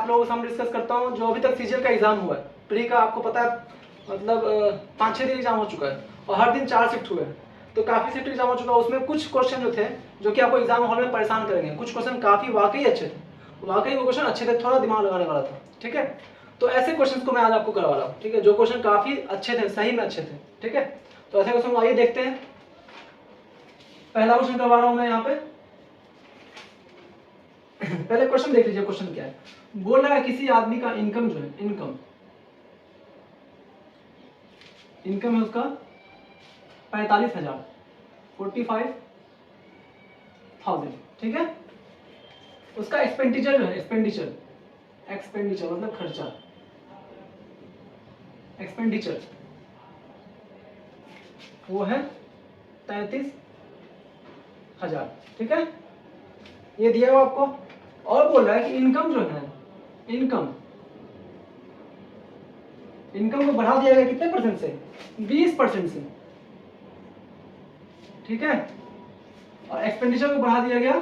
आप लोगों के सामने डिस्कस करता हूँ। जो अभी तक सीजीएल का एग्जाम हुआ है, प्री का आपको पता है, मतलब 5-6 दिन एग्जाम हो चुका है और हर दिन 4 शिफ्ट हुए हैं, तो काफ़ी शिफ्ट एग्जाम हो चुका है। उसमें कुछ क्वेश्चन जो थे जो कि आपको एग्जाम हॉल में परेशान करेंगे, कुछ क्वेश्चन काफ़ी वाकई अच्छे थे, वाकई वो क्वेश्चन अच्छे थे, थोड़ा दिमाग लगाने वाला था, ठीक है। तो ऐसे क्वेश्चन को मैं आज आपको करवा रहा हूँ, ठीक है, जो क्वेश्चन काफ़ी अच्छे थे, सही में अच्छे थे, ठीक है। तो ऐसे क्वेश्चन आइए देखते हैं। पहला क्वेश्चन करवा रहा हूँ मैं यहाँ पे। पहले क्वेश्चन देख लीजिए, क्वेश्चन क्या है। बोल रहा है किसी आदमी का इनकम जो है, इनकम है उसका 45,000, 45,000, ठीक है। उसका एक्सपेंडिचर जो है, एक्सपेंडिचर मतलब खर्चा, एक्सपेंडिचर वो है 33,000, ठीक है, ये दिया हुआ आपको। और बोल रहा है कि इनकम जो है, इनकम को बढ़ा दिया गया कितने परसेंट से, 20% से, ठीक है। और एक्सपेंडिचर को बढ़ा दिया गया।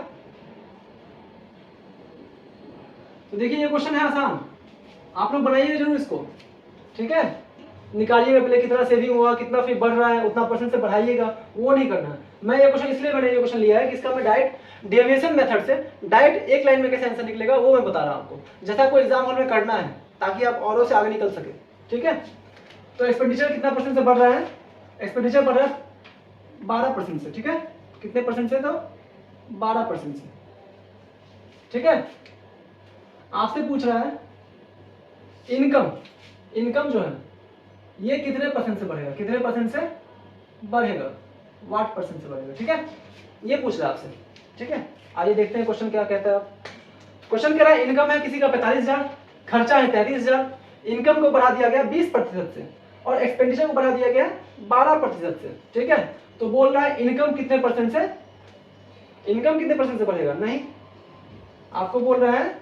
तो देखिए ये क्वेश्चन है आसान, आप लोग बनाइए जरूर इसको, ठीक है। निकालिएगा पहले कितना सेविंग हुआ, कितना फिर बढ़ रहा है, उतना परसेंट से बढ़ाइएगा, वो नहीं करना है। मैं ये क्वेश्चन इसलिए मैंने ये क्वेश्चन लिया है कि इसका मैं डायरेक्ट डेविएशन मेथड से डायरेक्ट एक लाइन में कैसे आंसर निकलेगा वो मैं बता रहा हूं आपको, जैसा कोई एग्जाम हॉल में करना है, ताकि आप औरों से आगे निकल सके, ठीक है। तो एक्सपेंडिचर कितना परसेंट से बढ़ रहा है, एक्सपेंडिचर बढ़ रहा है 12% से, ठीक है। कितने परसेंट से, तो 12% से, ठीक है। आपसे पूछ रहा है इनकम जो है ये कितने परसेंट से बढ़ेगा, कितने परसेंट से बढ़ेगा, वाट परसेंट से बढ़ेगा, ठीक है, ये पूछ रहा है आपसे, ठीक है। आइए देखते हैं क्वेश्चन क्या कहता है। क्वेश्चन कह रहा है इनकम है किसी का 45,000, खर्चा है 33,000, इनकम को बढ़ा दिया गया 20% से और एक्सपेंडिचर को बढ़ा दिया गया 12% से, ठीक है। तो बोल रहा है इनकम कितने परसेंट से बढ़ेगा, नहीं, आपको बोल रहा है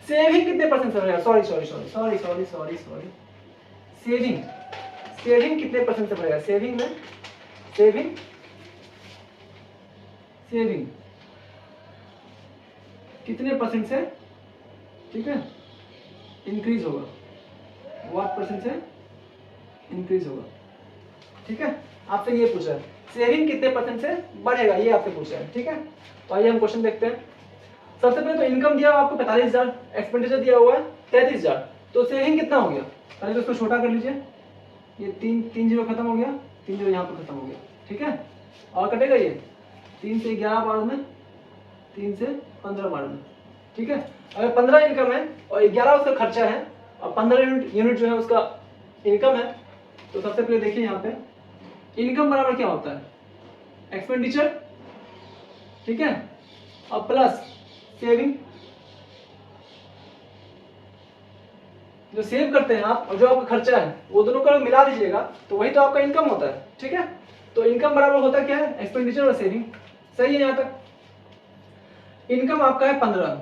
सेविंग कितने परसेंट से बढ़ेगा, सॉरी, सेविंग कितने परसेंट से बढ़ेगा, सेविंग कितने परसेंट से, ठीक है, इंक्रीज होगा, व्हाट परसेंट से इंक्रीज होगा, ठीक है। आपसे ये पूछा है सेविंग कितने परसेंट से बढ़ेगा, ये आपसे पूछा है, ठीक है। तो आइए हम क्वेश्चन देखते हैं। सबसे पहले तो इनकम दिया हुआ आपको 45,000, एक्सपेंडिचर दिया हुआ है 33,000, तो सेविंग कितना हो गया, पहले तो इसको छोटा कर लीजिए, ये 3 जीरो खत्म हो गया, 3 जीरो यहाँ पर खत्म हो गया, ठीक है। और कटेगा ये 3 से 11 बार में, 3 से 15 बार में, ठीक है। अगर 15 इनकम है और 11 उसका खर्चा है और 15 यूनिट जो है उसका इनकम है, तो सबसे पहले देखिए यहाँ पे इनकम बराबर क्या होता है, एक्सपेंडिचर, ठीक है, और प्लस सेविंग, जो सेव करते हैं आप और जो आपका खर्चा है वो दोनों को मिला दीजिएगा तो वही तो आपका इनकम होता है, ठीक है। तो इनकम बराबर होता क्या है, एक्सपेंडिचर और सेविंग, सही है यहाँ तक। इनकम आपका है 15,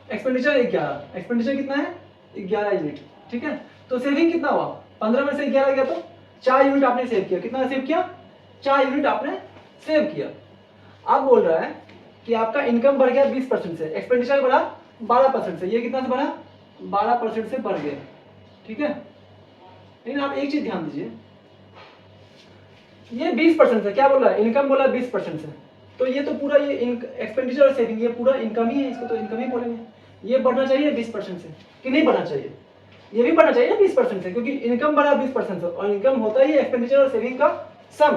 एक्सपेंडिचर 11, एक्सपेंडिचर कितना है 11 यूनिट, ठीक है। तो सेविंग कितना हुआ, 15 में से 11 गया तो 4 यूनिट आपने सेव किया, कितना सेव किया, 4 यूनिट आपने सेव किया। अब बोल रहा है कि आपका इनकम बढ़ गया 20% से, एक्सपेंडिचर बढ़ा 12% से, ये कितना से बढ़ा, 12% से बढ़ गया, ठीक है। लेकिन आप एक चीज ध्यान दीजिए, ये 20% से क्या बोल रहा है, इनकम बोला 20% से, तो ये तो पूरा ये एक्सपेंडिचर और सेविंग ये पूरा इनकम ही है, इसको तो इनकम ही बोलेंगे। ये बढ़ना चाहिए 20% से कि नहीं बढ़ना चाहिए, ये भी बढ़ना चाहिए 20% से, क्योंकि इनकम बढ़ा 20% से और इनकम होता ही एक्सपेंडिचर और सेविंग का सम,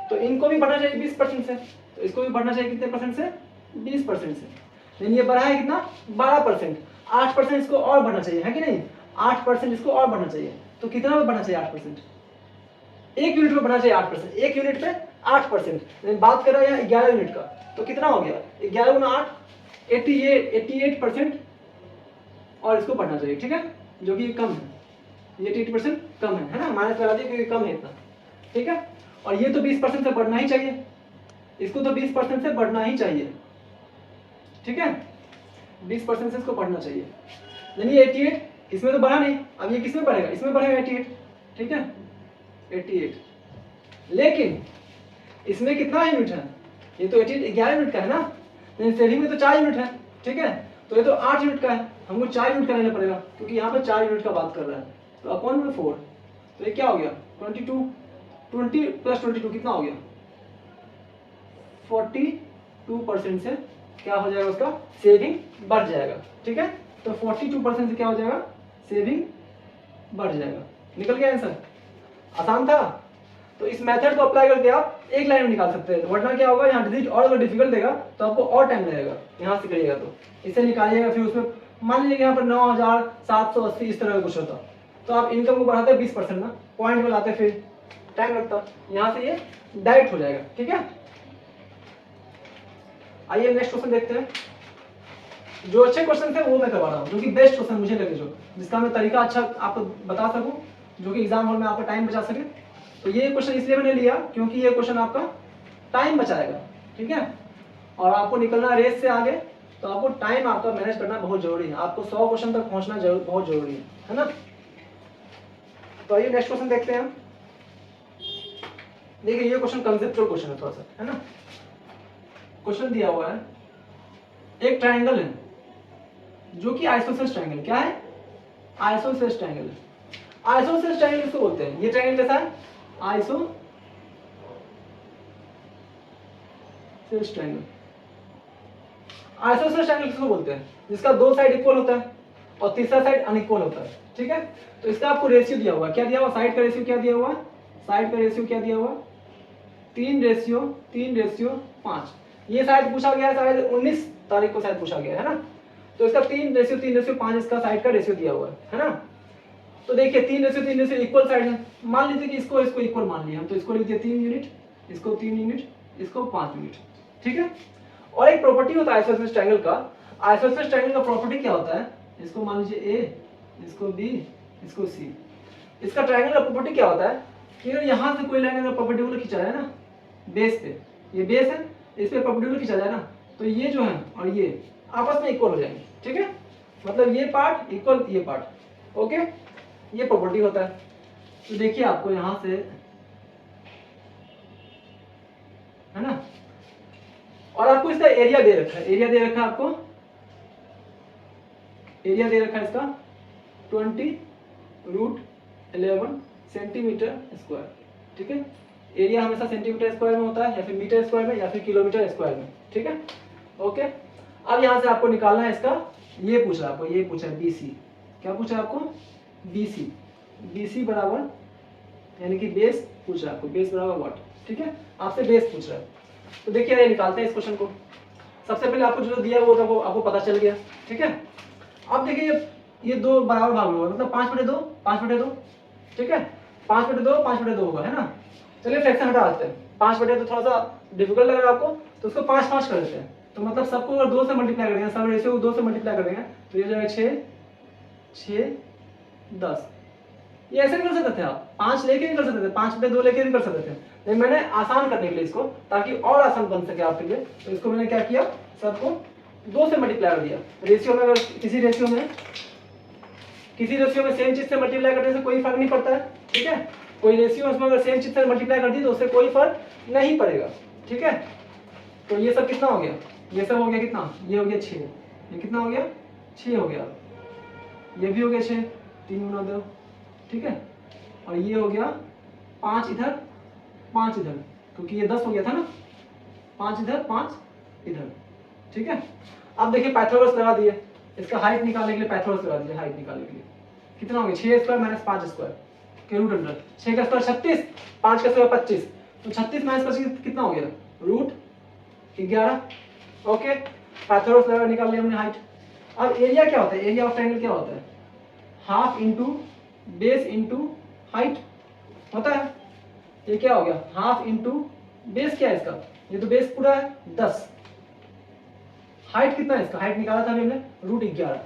तो इनको भी बढ़ना चाहिए 20% से, तो इसको भी बढ़ना चाहिए कितने परसेंट से, 20% से। लेकिन ये बढ़ा है कितना, 12%, 8% इसको और बढ़ना चाहिए, है कि नहीं, 8% इसको और बढ़ना चाहिए, तो कितना में बढ़ना चाहिए 8%, 1 यूनिट में बढ़ना चाहिए 8%, 1 यूनिट पे 8%, लेकिन बात कर रहे हैं 11 यूनिट का, तो कितना हो गया, 11 गुना 8, 88% और इसको बढ़ना चाहिए, ठीक है, जो कि कम है, ये 88% कम है ना, माइनस लगा दिए क्योंकि कम है इतना, ठीक है। और ये तो 20% से बढ़ना ही चाहिए, इसको तो 20% से बढ़ना ही चाहिए, ठीक है, 20% से इसको बढ़ना चाहिए, यानी 88, इसमें तो बढ़ा नहीं, अब ये किसमें बढ़ेगा, इसमें बढ़ेगा 88, ठीक है, 88, लेकिन इसमें कितना यूनिट है, ये तो 11 यूनिट का है ना, लेकिन सेविंग में तो 4 यूनिट है, ठीक है, तो ये तो 8 यूनिट का है, हमको 4 यूनिट का लेना पड़ेगा क्योंकि यहाँ पे 4 यूनिट का बात कर रहा है। तो अपॉन में 4, तो ये क्या हो गया 22, 20 प्लस 22 कितना हो गया 42% से क्या हो जाएगा उसका सेविंग बढ़ जाएगा। ठीक है, तो 42% से क्या हो जाएगा सेविंग बढ़ जाएगा। निकल गया आंसर, आसान था। तो इस मेथड को अप्लाई करके आप एक लाइन में निकाल सकते हैं, वरना क्या होगा यहाँ डिजिट और अगर डिफिकल्ट देगा तो आपको और टाइम लगेगा। यहाँ से करिएगा तो इसे निकालिएगा, फिर उसमें मान लीजिए यहाँ पर 9780 इस तरह का कुछ होता, तो आप इनकम को बढ़ाते 20% ना, पॉइंट में लाते फिर टाइम लगता, यहाँ से ये डायरेक्ट हो जाएगा। ठीक है, आइए नेक्स्ट क्वेश्चन देखते हैं। जो अच्छे क्वेश्चन थे वो मैं करवा रहा हूँ, जो कि बेस्ट क्वेश्चन मुझे लगे, जो जिसका मैं तरीका अच्छा आपको बता सकूं, जो कि एग्जाम हॉल में आपका टाइम बचा सके। तो ये क्वेश्चन इसलिए मैंने लिया क्योंकि ये क्वेश्चन आपका टाइम बचाएगा। ठीक है, और आपको निकलना रेस से आगे, तो आपको टाइम आपका मैनेज करना बहुत जरूरी है। आपको 100 क्वेश्चन तक पहुंचना बहुत जरूरी है ना। तो आइए नेक्स्ट क्वेश्चन देखते हैं। देखिए ये क्वेश्चन कंसेप्चुअल क्वेश्चन है थोड़ा सा, है ना। क्वेश्चन दिया हुआ है, एक ट्रायंगल है जो कि आइसोसेलेस ट्रायंगल, क्या है आइसोसेलेस ट्रायंगल है। आइसोसेलेस ट्रायंगल किसको बोलते हैं, ये ट्रायंगल कैसा है आइसोसेलेस ट्रायंगल। आइसोसेलेस ट्रायंगल किसको बोलते हैं, जिसका दो साइड इक्वल होता है और तीसरा साइड अनइक्वल होता है। ठीक है, तो इसका आपको रेशियो दिया हुआ है, क्या दिया हुआ साइड का रेशियो, क्या दिया हुआ साइड का रेशियो क्या दिया हुआ 3:5। ये शायद पूछा गया है, शायद 19 तारीख को शायद पूछा गया है ना। तो इसका 3:3:5 इसका साइड का रेशियो दिया हुआ है ना। तो देखिए 3:3 इक्वल साइड है, मान लीजिए कि इसको इक्वल मान लिया हम, तो इसको लिख दिया 3 यूनिट, इसको 3 यूनिट, इसको 5 यूनिट। ठीक है, और एक प्रॉपर्टी होता है आइसोसेलेस ट्रायंगल का। आइसोसेलेस ट्रायंगल का प्रॉपर्टी क्या होता है, इसको मान लीजिए ए, इसको बी, इसको सी। इसका ट्रायंगल का प्रॉपर्टी क्या होता है कि अगर यहाँ से कोई लाइन अगर परपेंडिकुलर खींचा जाए ना बेस पे, ये बेस है, इस पे परपेंडिकुलर खींचा जाए ना, तो ये जो है और ये आपस में इक्वल हो जाएंगे। ठीक है, मतलब ये पार्ट इक्वल ये पार्ट, ओके, ये प्रॉपर्टी होता है। तो देखिए आपको यहां से, है ना, और आपको इसका एरिया दे रखा है, एरिया दे रखा है आपको, एरिया दे रखा है इसका 20√11 सेंटीमीटर स्क्वायर। ठीक है, एरिया हमेशा सेंटीमीटर स्क्वायर में होता है, या फिर मीटर स्क्वायर में, या फिर किलोमीटर स्क्वायर में। ठीक है, ओके। अब यहां से आपको निकालना है इसका, ये पूछ रहा है आपको, ये पूछा है BC, क्या पूछा है आपको BC, BC बराबर यानी कि बेस पूछ रहा है आपको, बेस बराबर व्हाट। ठीक है, आपसे बेस पूछ रहा है। तो देखिए ये निकालते हैं इस क्वेश्चन को। सबसे पहले आपको जो दिया वो तो आपको पता चल गया। ठीक है, अब देखिए ये दो बराबर भाग होगा, मतलब 5/2, 5/2। ठीक है, 5/2, 5/2 होगा, है ना। चलिए फ्रैक्शन हटा देते हैं, 5/2 थोड़ा सा डिफिकल्ट लग रहा है आपको, तो उसको 5/5 कर देते हैं। तो मतलब सबको अगर 2 से मल्टीप्लाई कर देंगे, सब रेशियो को 2 से मल्टीप्लाई कर देंगे, तो ये हो जाएगा 6, 10। ये ऐसे भी कर सकते थे आप, 5 लेके भी कर सकते थे, 5/2 लेके भी कर सकते थे, लेकिन मैंने आसान करने के लिए इसको, ताकि और आसान बन सके आपके लिए, तो इसको मैंने क्या किया, सबको 2 से मल्टीप्लाई कर दिया। रेशियो में अगर किसी रेशियो में सेम चीज से मल्टीप्लाई करने से कोई फर्क नहीं पड़ता है। ठीक है, कोई रेशियो उसमें अगर सेम चीज से मल्टीप्लाई कर दी तो उससे कोई फर्क नहीं पड़ेगा। ठीक है, तो ये सब कितना हो गया, ये सब हो गया कितना, ये हो गया 6, ये कितना हो गया 6 हो गया, ये भी हो गया 6, 3 गुना 2। ठीक है, और ये हो गया 5 इधर 5 इधर, क्योंकि ये 10 हो गया था ना, 5 इधर 5 इधर। ठीक है, अब देखिए पाइथागोरस लगा दिए, इसका हाइट निकालने के लिए पाइथागोरस लगा दिए, हाइट निकालने के लिए कितना हो गया 6² - 5² के रूट अंडर, 6 का स्क्वायर 36, 5 का स्क्वायर 25, तो 36 - 25 कितना हो गया √11। ओके, पाइथागोरस लगा निकाल लिया हमने हाइट। अब एरिया क्या होता है, एरिया ऑफ ट्रायंगल क्या होता है, half into base into height होता है। ये क्या हो गया हाफ इंटू बेस, क्या है इसका, ये तो बेस पूरा है 10, हाइट कितना है इसका, हाइट निकाला था हमने √11।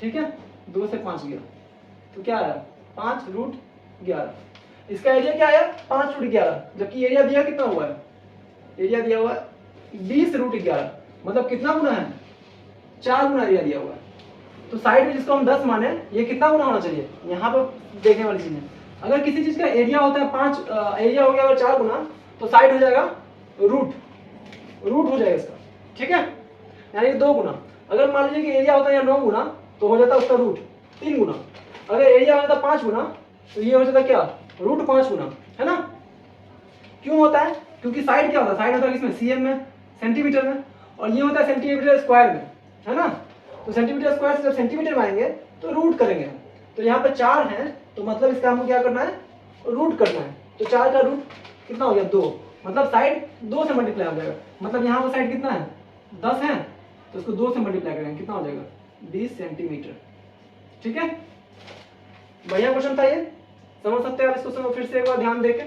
ठीक है, 2 से 5 गया तो क्या आया 5√11। इसका एरिया क्या आया 5√11, जबकि एरिया दिया कितना हुआ है, एरिया दिया हुआ है 20√11, मतलब कितना गुना है 4 गुना एरिया दिया हुआ है। तो साइड में जिसको हम 10 माने, ये कितना गुना होना चाहिए, यहाँ पर देखने वाली चीज है। अगर किसी चीज का एरिया होता है 5, एरिया हो गया अगर 4 गुना, तो साइड हो जाएगा रूट हो जाएगा इसका। ठीक है, यानी 2 गुना। अगर मान लीजिए कि एरिया होता है 9 गुना तो हो जाता उसका रूट 3 गुना। अगर एरिया हो जाता 5 गुना तो ये हो जाता क्या, रूट 5 गुना, है ना। क्यों होता है, क्योंकि साइड क्या होता है, साइड होता है किसमें, सीएम में, सेंटीमीटर में, और ये होता है सेंटीमीटर स्क्वायर में, है ना। तो सेंटीमीटर स्क्वायर से जब सेंटीमीटर में आएंगे तो रूट करेंगे। तो यहाँ पे 4 है तो मतलब इसका हमको क्या करना है, रूट करना है। तो 4 का रूट कितना हो गया, 2, मतलब साइड 2 से मल्टीप्लाई हो जाएगा। मतलब यहाँ पर साइड कितना है, 10 है, तो इसको 2 से मल्टीप्लाई करेंगे, कितना हो जाएगा, 20 सेंटीमीटर। ठीक है, बढ़िया क्वेश्चन था ये, समझ सकते हैं आप इस क्वेश्चन को फिर से एक बार ध्यान देके,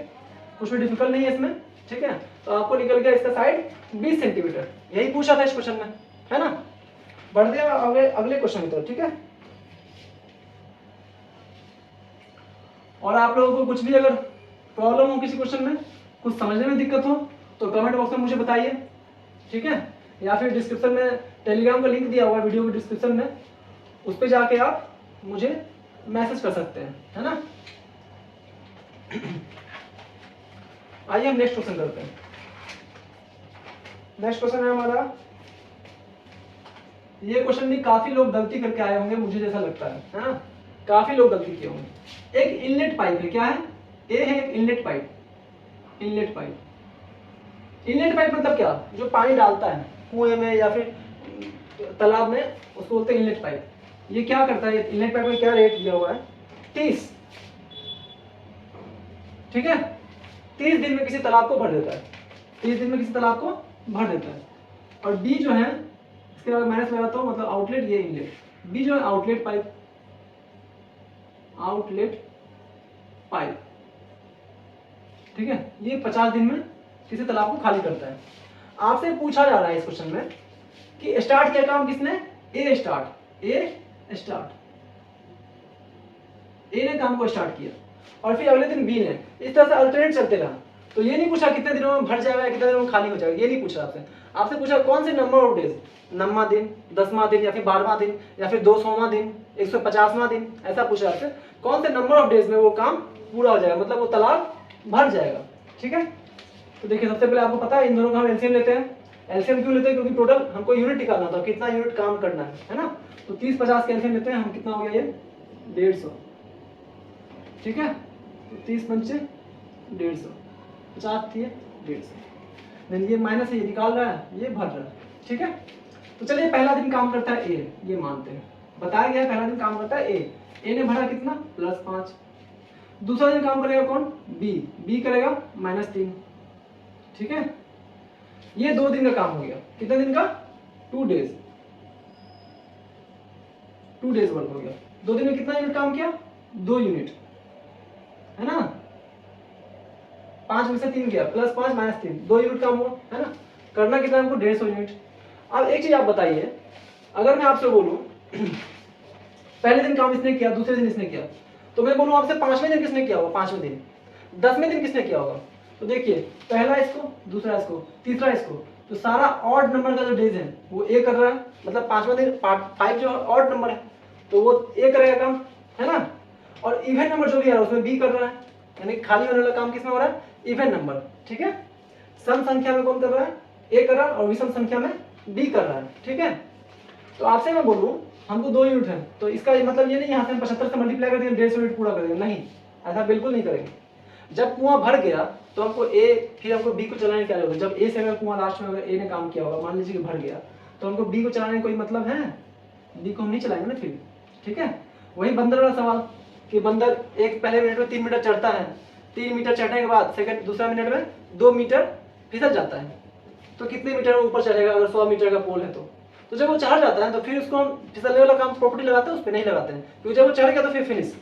कुछ भी डिफिकल्ट नहीं है इसमें। ठीक है, तो आपको निकल गया इसका साइड 20 सेंटीमीटर, यही पूछा था इस क्वेश्चन में, है ना। बढ़ते हैं अगले क्वेश्चन की तरफ। ठीक है, और आप लोगों को कुछ भी अगर प्रॉब्लम हो किसी क्वेश्चन में, कुछ समझने में दिक्कत हो तो कमेंट बॉक्स में मुझे बताइए। ठीक है, या फिर डिस्क्रिप्शन में टेलीग्राम का लिंक दिया हुआ है वीडियो के डिस्क्रिप्शन में, उस पर जाके आप मुझे मैसेज कर सकते हैं, है ना। आइए हम नेक्स्ट क्वेश्चन करते हैं। नेक्स्ट क्वेश्चन है हमारा, ये क्वेश्चन भी काफी लोग गलती करके आए होंगे मुझे जैसा लगता है ना, काफी लोग गलती किए होंगे। एक इनलेट पाइप है, क्या है, ए है एक inlet pipe, inlet pipe. Inlet pipe मतलब क्या, जो पानी डालता है कुएं में या फिर तालाब में, उसको बोलते हैं इनलेट पाइप। ये क्या करता है, इनलेट पाइप में क्या रेट दिया हुआ है, 30। ठीक है, 30 दिन में किसी तालाब को भर देता है, 30 दिन में किसी तालाब को भर देता है। और बी जो है, इसके बाद माइनस लगाता हूँ, मतलब आउटलेट, ये इनलेट, बी जो है आउटलेट पाइप, आउटलेट पाइप। ठीक है, ये 50 दिन में किसी तालाब को खाली करता है। आपसे पूछा जा रहा है इस क्वेश्चन में कि स्टार्ट किया काम किसने, ए स्टार्ट, ए ने काम को स्टार्ट किया और फिर अगले दिन बी ने, इस तरह से अल्टरनेट चलते रहा। तो ये नहीं पूछा कितने दिनों में भर जाएगा या कितने दिनों में खाली हो जाएगा, ये नहीं पूछा आपसे। आपसे पूछा कौन से नंबर ऑफ डेज, 9वां दिन, 10वां दिन, या फिर 12वां दिन, या फिर 200वां दिन, 150वां दिन, ऐसा पूछा आपसे। कौन से नंबर ऑफ डेज में वो काम पूरा हो जाएगा, मतलब वो तालाब भर जाएगा। ठीक है, तो देखिए सबसे पहले आपको पता है इन दोनों का हम एलसीएम लेते हैं। एलसीएम क्यों लेते हैं, क्योंकि टोटल हमको यूनिट निकालना था, कितना यूनिट काम करना है ना। तो 30-50 का एलसीएम लेते हैं हम, कितना हो गया ये, 150। ठीक है, तो 30 पंचे 150, 50 थी 150, देन ये माइनस है, ये निकाल रहा है, ये भर रहा है। ठीक है, तो चलिए पहला दिन काम करता है ए, ये मानते हैं, बताया गया पहला दिन काम करता है ए ने भरा कितना, +5। दूसरा दिन काम करेगा कौन, बी करेगा -3। ठीक है, ये 2 दिन का काम हो गया, कितने दिन का, 2 डेज, 2 डेज वर्क हो गया। 2 दिन में कितना यूनिट काम किया, 2 यूनिट, है ना। 5 में से 3 गया, +5 -3, 2 यूनिट काम हुआ, है ना। करना कितना हमको, 150 यूनिट। अब एक चीज आप बताइए, अगर मैं आपसे बोलूं पहले दिन काम इसने किया, दूसरे दिन इसने किया, तो मैं बोलूं आपसे 5वें दिन किसने किया होगा, 5वें दिन, 10वें दिन किसने किया होगा। तो देखिए पहला इसको, दूसरा इसको, तीसरा इसको, तो सारा ऑड नंबर का जो डेज है वो ए कर रहा है, मतलब 5वां दिन 5 जो ऑड नंबर है तो वो ए करेगा काम, है ना। और इवन नंबर जो भी है उसमें बी कर रहा है, यानी खाली होने वाला काम किसमें हो रहा है, इवन नंबर। ठीक है, सम संख्या में कौन कर रहा है, ए कर रहा है, और विषम संख्या में बी कर रहा है। ठीक है, तो आपसे मैं बोलूं हमको 2 यूनिट है, तो इसका मतलब ये नहीं यहाँ से हम 75 से मल्टीप्लाई कर देंगे 150 यूनिट पूरा कर देंगे, नहीं, ऐसा बिल्कुल नहीं करेंगे। जब कुआं भर गया तो हमको ए, फिर हमको बी को चलाने की क्या जरूरत है। जब ए से अगर कुआं लास्ट में अगर ए ने काम किया होगा, मान लीजिए कि भर गया, तो हमको बी को चलाने का कोई मतलब है, बी को हम नहीं चलाएंगे ना फिर। ठीक है, वही बंदर वाला सवाल कि बंदर एक पहले मिनट में 3 मीटर चढ़ता है, 3 मीटर चढ़ने के बाद सेकंड दूसरा मिनट में 2 मीटर फिसल जाता है, तो कितने मीटर ऊपर चढ़ेगा, अगर 100 मीटर का पोल है तो जब वो चढ़ जाता है तो फिर उसको हम फिसलने वाला काम प्रॉपर्टी लगाते हैं, उस पर नहीं लगाते हैं, क्योंकि जब वो चढ़ गया तो फिर फिनिश।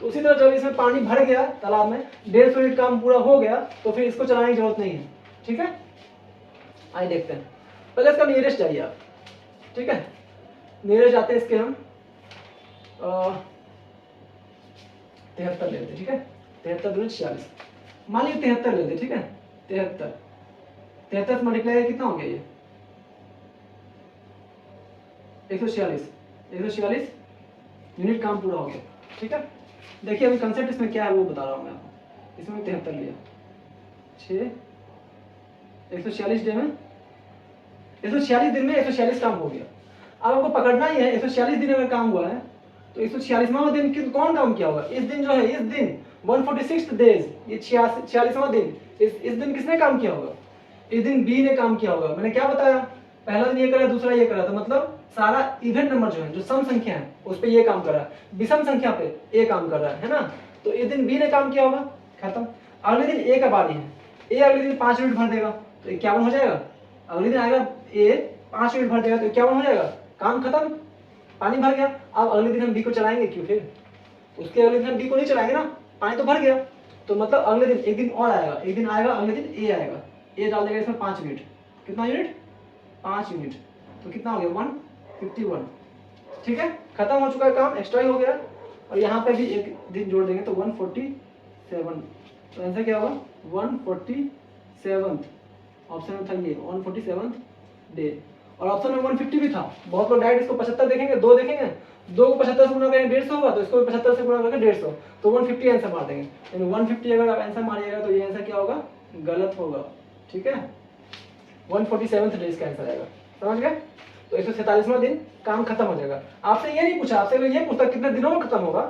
तो उसी तरह जब इसमें पानी भर गया तालाब में, 150 यूनिट काम पूरा हो गया, तो फिर इसको चलाने की जरूरत नहीं है। ठीक है, आइए देखते हैं, पहले इसका नियरेस्ट जाइए आप। ठीक है, नियरेस्ट जाते हैं इसके हम 73 लेते हैं। ठीक है, 73 दूनी 46, मान लीजिए 73 लेते। ठीक है, 73 मल्टीप्लाई कितना हो गया, ये 146 यूनिट काम पूरा हो गया। ठीक है, देखिए अभी कंसेप्ट इसमें क्या है वो बता रहा हूँ मैं आपको। इसमें 73 लिया, 146 डे में 146 दिन में 146 काम हो गया। अब आपको पकड़ना ही है 146 दिन अगर काम हुआ है तो 146वां दिन कौन काम किया होगा? इस दिन जो है, इस दिन 146 डेज, ये 46वां दिन, इस दिन किसने काम किया होगा? इस दिन बी ने काम किया होगा। मैंने क्या बताया? पहला दिन ये करा, दूसरा ये करा, तो मतलब सारा इवन नंबर जो है, जो सम संख्या है उस पे ये काम कर रहा है, विषम संख्या पे ए काम कर रहा है ना। तो इस दिन बी ने काम किया होगा, खत्म। अगले दिन ए का बारी है, ए अगले दिन 5 यूनिट भर देगा तो 51 हो जाएगा। अगले दिन आएगा ए 5 यूनिट भर देगा तो 51 हो जाएगा, काम खत्म, पानी भर गया। अब अगले दिन हम बी को चलाएंगे क्यों? फिर उसके अगले दिन हम बी को नहीं चलाएंगे ना, पानी तो भर गया। तो मतलब अगले दिन एक दिन और आएगा, एक दिन आएगा, अगले दिन ए आएगा, ए डाल देगा इसमें 5 यूनिट। कितना यूनिट? 5 यूनिट। तो कितना हो गया? 151। ठीक है, खत्म हो चुका है काम, एक्स्ट्रा ही हो गया। और यहाँ पे भी एक दिन जोड़ देंगे तो 147। तो आंसर क्या होगा? 147। ऑप्शन में था ये 147 डे। और ऑप्शन में 150 भी था। बहुत लोग डायरेक्ट इसको 75 देखेंगे, 2 देखेंगे, 2 को 75 से गुणा करेंगे 150 होगा, तो इसको 75 से गुणा करके 150, तो 150 आंसर मार देंगे। यानी 150 अगर आप आंसर मारिएगा तो ये आंसर क्या होगा? गलत होगा। ठीक है, 147 डेज का आंसर आएगा। समझ गए? तो 147वां दिन काम खत्म हो जाएगा। आपसे ये नहीं पूछा, आपसे ये पूछता कितने दिनों में खत्म होगा,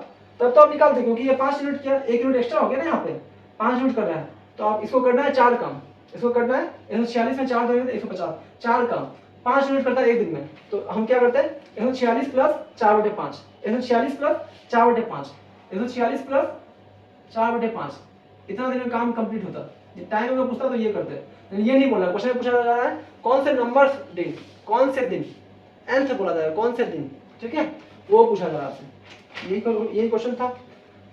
तब तो आप निकाल दें, क्योंकि ये 5 यूनिट किया, 1 यूनिट एक्स्ट्रा हो गया ना, यहाँ पे 5 यूनिट कर रहा है। तो आप इसको करना है 4 काम, इसको करना है 146 में 4 दोगे तो 150, 4 काम 5 यूनिट करता है एक दिन में। तो हम क्या करते हैं? 146 प्लस 4/5, 146 प्लस 4/5, 146 प्लस 4/5, इतना दिन में काम कंप्लीट होता। ये टाइम अगर पूछता तो ये करते हैं, ये नहीं बोला। क्वेश्चन में पूछा जा रहा है कौन से नंबर दिन, कौन से दिन, एन से बोला जाएगा कौन से दिन। ठीक है, वो पूछा जा रहा है आपसे, यही क्वेश्चन था।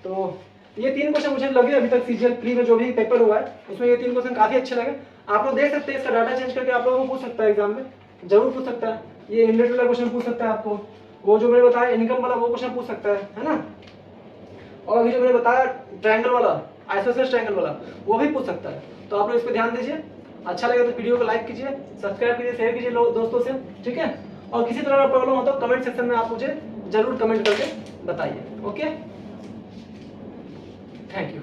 तो ये 3 क्वेश्चन मुझे लगे अभी तक सीजीएल प्री में जो भी पेपर हुआ है उसमें ये 3 क्वेश्चन काफी अच्छे लगे। आप लोग देख सकते हैं, इसका डाटा चेंज करके आप लोगों को पूछ सकता है, एग्जाम में जरूर पूछ सकता है। ये इंडेक्स वाला क्वेश्चन पूछ सकता है आपको, वो जो मैंने बताया इनकम वाला वो क्वेश्चन पूछ सकता है ना। और अभी जो मैंने बताया ट्रायंगल वाला, आइसोसेलेस ट्रायंगल वाला, वो भी पूछ सकता है। तो आप लोग इस पर ध्यान दीजिए। अच्छा लगे तो वीडियो को लाइक कीजिए, सब्सक्राइब कीजिए, शेयर कीजिए दोस्तों से। ठीक है, और किसी तरह का प्रॉब्लम हो तो कमेंट सेक्शन में आप मुझे जरूर कमेंट करके बताइए। Okay, thank you.